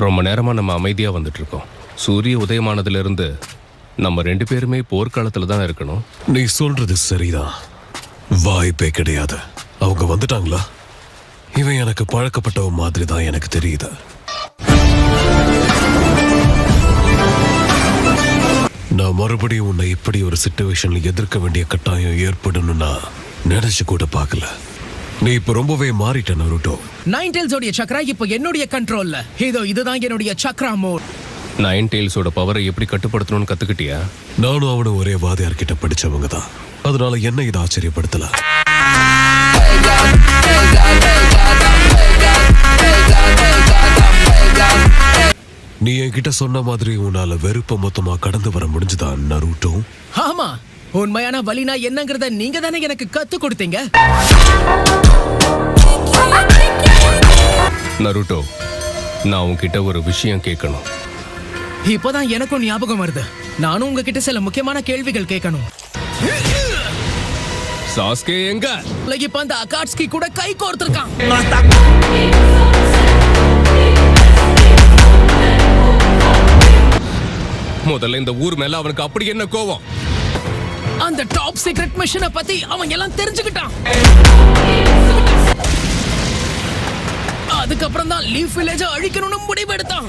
ரொம்ப நேரமா நம்ம அமைதியா வந்துட்டு இருக்கோம். சூரிய உதயமானதுல இருந்து நம்ம 2 பேருமே போர்க்காலத்துல தான் இருக்கணும். நீ சொல்றது சரிதான், வாய்ப்பே கிடையாது. அவங்க வந்துட்டாங்களா? இவன் எனக்கு பழக்கப்பட்டவ மாதிரி தான் எனக்கு தெரியுது. நான் மறுபடியும் உன்னை இப்படி ஒரு சிச்சுவேஷன்ல எதிர்க்க வேண்டிய கட்டாயம் ஏற்படணும்னா நினைச்சு கூட பார்க்கல. நீ இப்ப ரொம்பவே மாறிட்ட நருட்டோ. நைன் டெயில்ஸோட சக்ரா இப்போ என்னுடைய கண்ட்ரோல்ல. இதுதான் என்னுடைய சக்ரா மோட். நைன் டெயில்ஸோட பவரை எப்படி கட்டுப்படுத்தணும்னு கத்துக்கிட்டியா? நானும் அவனும் ஒரே வாதியார்கிட்ட படிச்சவங்க தான். அதனால என்ன இது ஆச்சரியப்படுத்தல. நீ என்கிட்ட சொன்ன மாதிரி உன்னால வெறுப்ப மொத்தமா கடந்து வர முடிஞ்சுதா நருட்டோ? ஆமா, உண்மையான வலினா என்னங்கறத நீங்க தானே எனக்கு கத்து கொடுத்தீங்க. நருட்டோ, நான் உன்கிட்ட ஒரு விஷயம் கேட்கணும். இப்பதான் எனக்கும் ஞாபகம் வருது. நானும் உங்ககிட்ட சில முக்கியமான கேள்விகள் கேட்கணும். சாஸ்கே எங்க? இப்ப அந்த அகாட்ஸ்கி கூட கை கோர்த்திருக்கான். முதல்ல இந்த ஊர் மேல அவனுக்கு அப்படி என்ன கோவம்? அந்த டாப் சீக்ரெட் மிஷனை பத்தி அவன் எல்லாம் தெரிஞ்சுக்கிட்டான். அதுக்கப்புறம் தான் லீஃப் வில்லேஜை அழிக்கணும்னு முடிவெடுத்தான்.